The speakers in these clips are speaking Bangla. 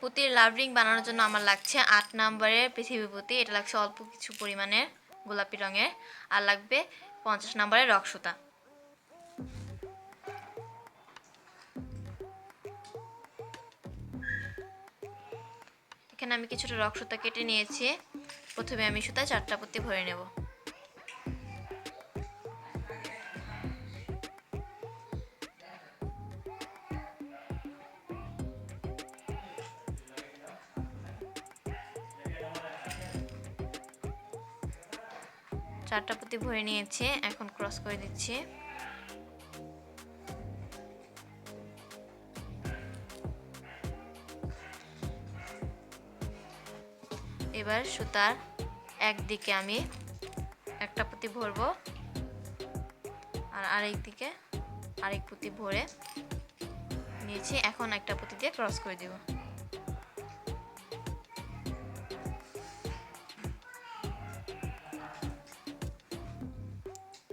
পুঁতির লাভ রিং বানানোর জন্য আমার লাগছে 8 নম্বরের পৃথিবী পুঁতি, এটা লাগছে অল্প কিছু পরিমাণের গোলাপি রঙের, আর লাগবে 50 নম্বরের রক সুতা। এখানে আমি কিছুটা রক সুতা কেটে নিয়েছি। প্রথমে আমি সুতায় 4টা পুঁতি ভরে নেব। চারটা পুঁতি ভরে নিয়েছি, এখন ক্রস করে দিচ্ছি। এবার সুতার একদিকে আমি একটা পুঁতি ভরবো, আর আরেক দিকে আরেক পুঁতি ভরে নিয়েছি। এখন একটা পুঁতি দিয়ে ক্রস করে দিব।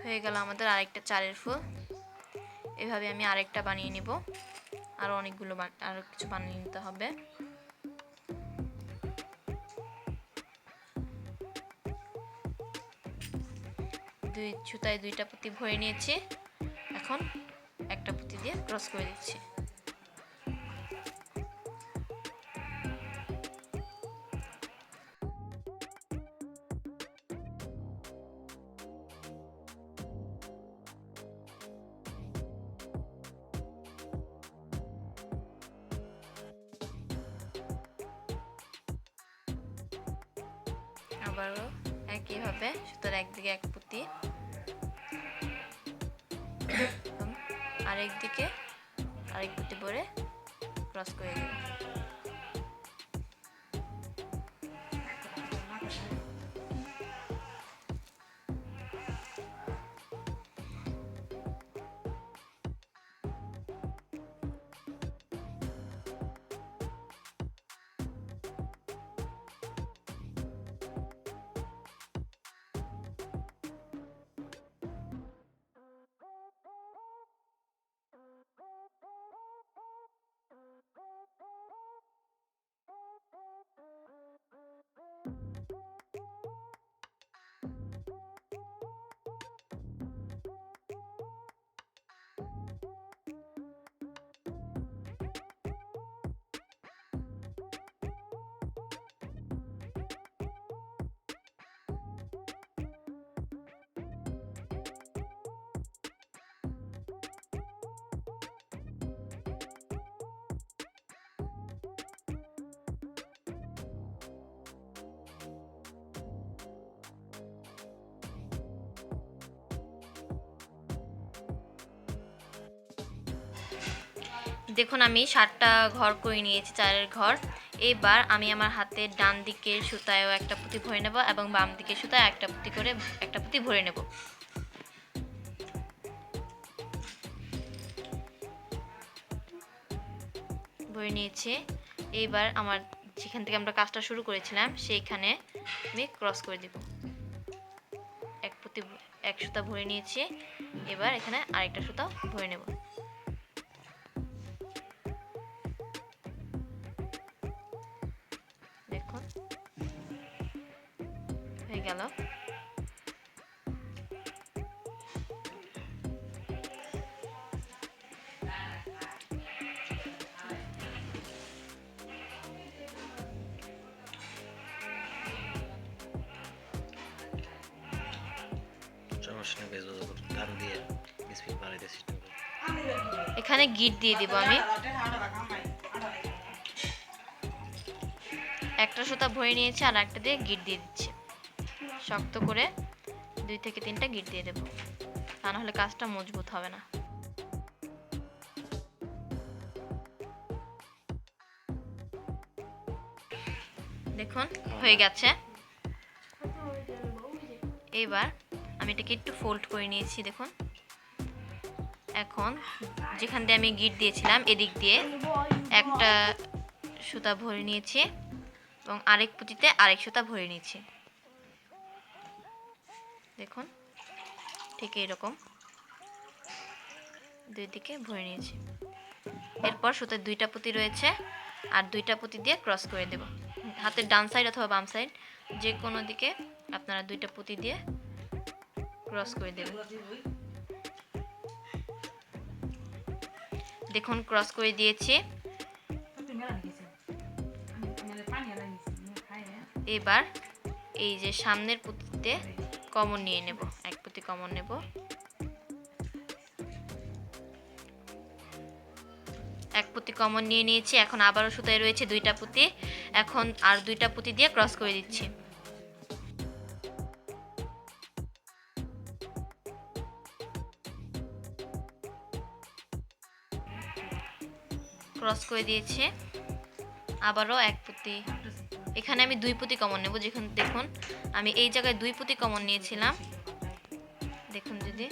হয়ে গেল আমাদের আরেকটা চারের ফুল। এভাবে আমি আরেকটা বানিয়ে নিব, আরো অনেকগুলো আরো কিছু বানিয়ে নিতে হবে। দুই সুতায় 2টা পুঁতি ভরে নিয়েছি, এখন একটা পুঁতি দিয়ে ক্রস করে দিচ্ছি। আবারও একইভাবে সুতার একদিকে এক পুঁতি, আরেক দিকে আরেক পুঁতি ভরে ক্রস করে দেব। দেখুন আমি 7টা ঘর করে নিয়েছি, চারের ঘর। এবার আমি আমার হাতের ডান দিকের সুতায়ও একটা পুঁতি ভরে নেব এবং বাম দিকের সুতায় একটা পুঁতি করে একটা পুঁতি ভরে নেব। ভরে নিয়েছি। এইবার আমার যেখান থেকে আমরা কাজটা শুরু করেছিলাম সেইখানে আমি ক্রস করে দেব। এক সুতা ভরে নিয়েছি, এবার এখানে আরেকটা সুতা ভরে নেব। দেখুন হয়ে গেল। এখানে গিট দিয়ে দিব আমি। একটা সুতা ভরে নিয়েছি, আর একটা দিয়ে গিট দিয়ে দিচ্ছি। শক্ত করে 2 থেকে 3টা গিট দিয়ে দেব, তা না হলে কাজটা মজবুত হবে না। দেখুন হয়ে গেছে। এবার আমি এটাকে একটু ফোল্ড করে নিয়েছি, দেখুন। এখন যেখান দিয়ে আমি গিট দিয়েছিলাম এদিক দিয়ে একটা সুতা ভরে নিয়েছি এবং আরেক পুঁতিতে আরেক সুতা ভরে নিয়েছি। দেখুন ঠিক এইরকম দুই দিকে ভরে নিয়েছি। এরপর সুতার 2টা পুঁতি রয়েছে, আর 2টা পুঁতি দিয়ে ক্রস করে দেব। হাতের ডান সাইড অথবা বাম সাইড যে কোনো দিকে আপনারা 2টা পুঁতি দিয়ে ক্রস করে দেবেন। দেখুন ক্রস করে দিয়েছি। এবার এই যে সামনের পুঁতিতে কমন নিয়ে নেব, এক পুঁতি কমন নেব। এক পুঁতি কমন নিয়ে নিয়েছি। এখন আবারও সুতায় রয়েছে 2টা পুঁতি। এখন আর 2টা পুঁতি দিয়ে ক্রস করে দিচ্ছি। ক্রস করে দিয়েছি। আবারও এক পুঁতি, এখানে আমি 2 পুঁতি কমন নেব। যেখানে দেখুন আমি এই জায়গায় 2 পুঁতি কমন নিয়েছিলাম। দেখুন দিদি,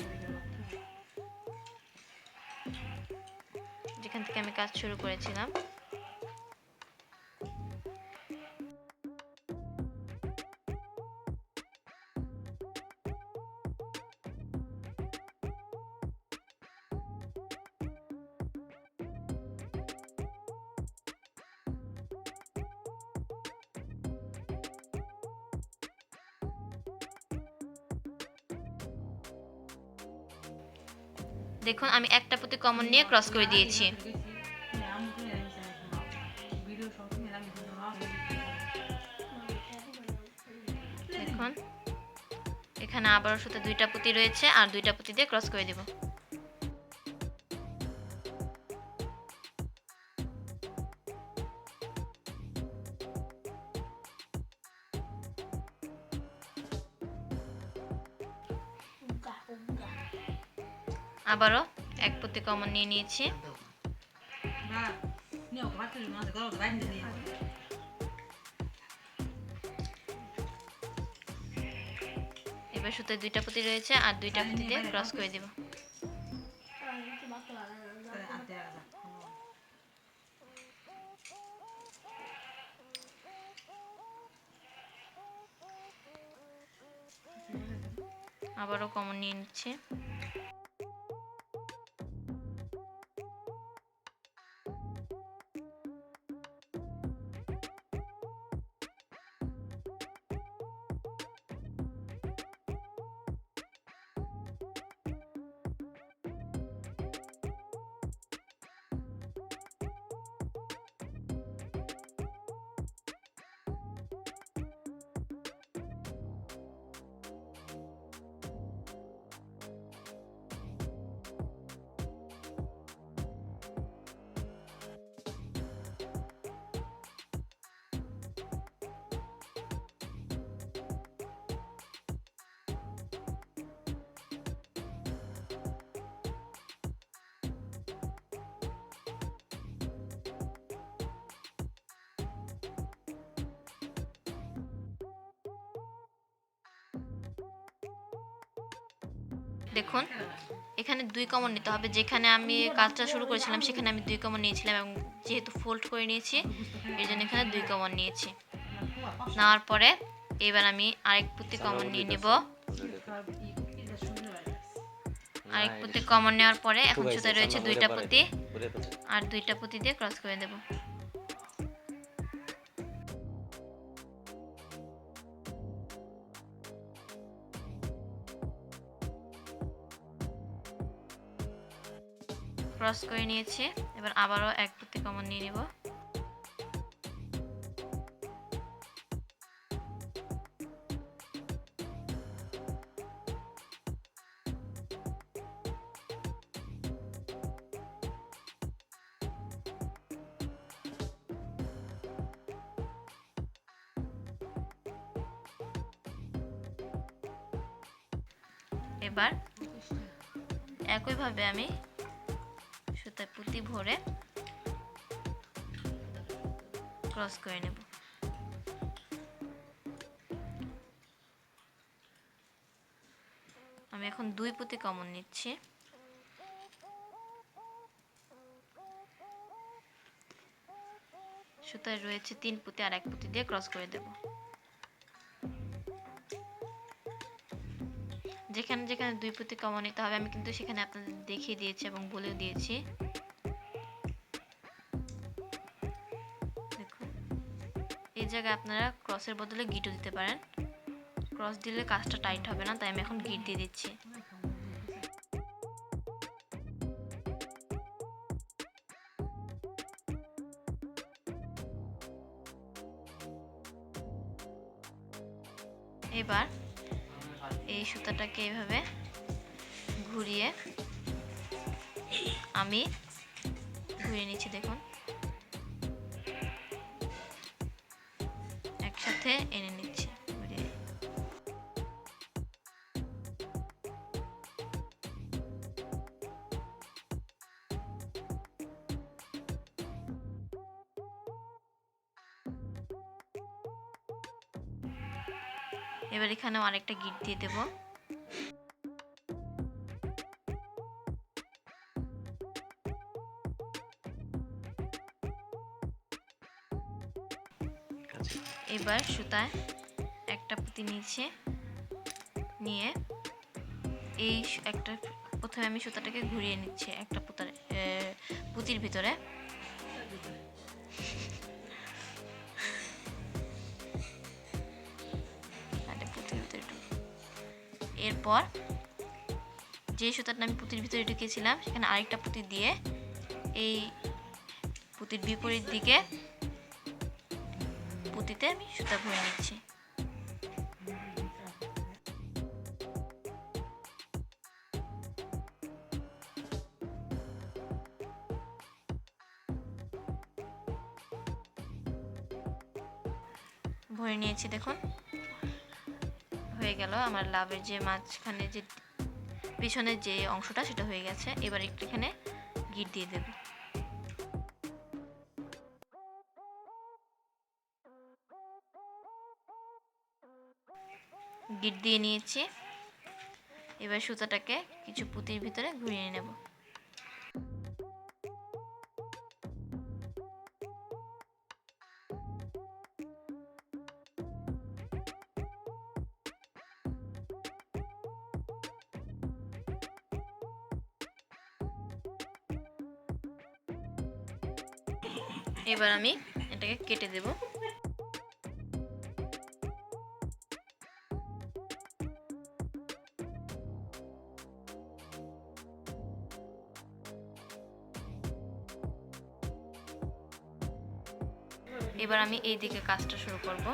যেখান থেকে আমি কাজ শুরু করেছিলাম। দেখুন আমি একটা পুঁতি কমন নিয়ে ক্রস করে দিয়েছি। দেখুন এখানে আবারও সুতা 2টা পুঁতি রয়েছে আর 2টা পুঁতি দিয়ে ক্রস করে দেব। আবারও এক পুঁতি কমন নিয়ে নিয়েছি। এবার সুতায় 2টা পুঁতি রয়েছে আর 2টা পুঁতি দিয়ে ক্রস করে দেব। আবারও কমন নিয়ে নিচ্ছে। দেখুন এখানে 2 কমন নিতে হবে। যেখানে আমি কাজটা শুরু করেছিলাম সেখানে আমি 2 কমন নিয়েছিলাম এবং যেহেতু ফোল্ড করে নিয়েছি এর জন্য এখানে 2 কমন নিয়েছি। নেওয়ার পরে এবার আমি আরেক পুঁতি কমন নিয়ে নেব। আরেক পুঁতি কমন নেওয়ার পরে এখন সুতায় রয়েছে 2টা পুঁতি আর 2টা পুঁতি দিয়ে ক্রস করে দেব। ক্রস করে নিয়েছি। এবার আবারও এক পুঁতি কমন নিয়ে নেব। এবার একইভাবে আমি সুতায় পুঁতি ভরে ক্রস করে নেব। আমি এখন 2 পুঁতি কমন নিচ্ছি। সুতায় রয়েছে 3 পুঁতি আর 1 পুঁতি দিয়ে ক্রস করে দেব। যেখানে যেখানে 2 পুঁতি কমন নিতে হবে আমি কিন্তু সেখানে আপনাদের দেখিয়ে দিয়েছি এবং বলেও দিয়েছি। এই জায়গায় আপনারা ক্রসের বদলে গিটও দিতে পারেন। ক্রস দিলে কাজটা টাইট হবে না, তাই আমি এখন গিট দিয়ে দিচ্ছি। এবার এই সুতাটাকে এভাবে ঘুরিয়ে আমি ঘুরিয়ে নিচ্ছি, দেখুন একসাথে এনে নিচ্ছি ঘুরিয়ে। এবার এখানেও আরেকটা গিট দিয়ে দেব। এবার সুতায় একটা পুঁতি নিয়েছি, নিয়ে এই একটা প্রথমে আমি সুতাটাকে ঘুরিয়ে নিচ্ছি একটা পুঁতির ভিতরে। এরপর যে সুতাটা আমি পুঁতির ভিতরে ঢুকিয়েছিলাম সেখানে আরেকটা পুঁতি দিয়ে এই পুঁতির বিপরীত দিকে পুঁতিতে আমি সুতা ভরে নিচ্ছি। ভরে নিয়েছি, দেখুন হয়ে গেল আমার লাভের যে মাঝখানে যে পিছনের যে অংশটা সেটা হয়ে গেছে। এবার একটু এখানে গিট দিয়ে দেব। গিট দিয়ে নিয়েছি, এবার সুতাটাকে কিছু পুঁতির ভিতরে ঘুরিয়ে নেব। এবার আমি এটাকে কেটে দেব। এবার আমি এই দিকে কাজটা শুরু করব।